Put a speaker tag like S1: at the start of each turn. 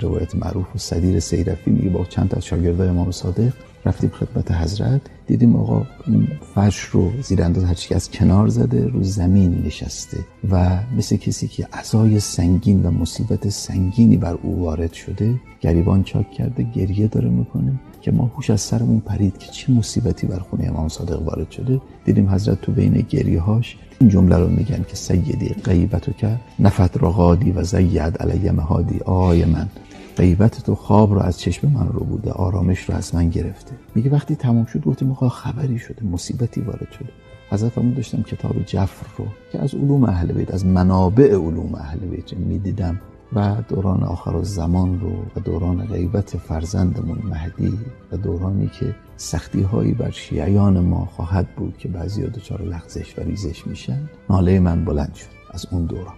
S1: روایت معروف و صدیر سیرفی میگه با چند تا از شاگردای امام صادق رفتیم خدمت حضرت، دیدیم آقا فرش رو زیر انداز هر چی از کنار زده، رو زمین نشسته و مثل کسی که عصای سنگین و مصیبت سنگینی بر او وارد شده، گریبان چاک کرده، گریه داره میکنه که ما هوش از سرمون پرید که چه مصیبتی بر خونه امام صادق وارد شده. دیدیم حضرت تو بین گریه‌هاش این جمله رو میگن که سیدی غیبتک نفت رغادی و زید علی مهادی، آی من غیبت تو خواب رو از چشم من رو بوده، آرامش رو از من گرفته. میگه وقتی تمام شد گفتیم آقا خبری شده، مصیبتی وارد شده. حضرت فرمود داشتم کتاب جفر رو که از علوم اهل بیت، از منابع علوم اهل بیت میدیدم و دوران آخرالزمان رو و دوران غیبت فرزندمون مهدی و دورانی که سختی هایی بر شیعیان ما خواهد بود که بعضی ها دچار لغزش و ریزش میشن، ناله من بلند شد از اون دوران.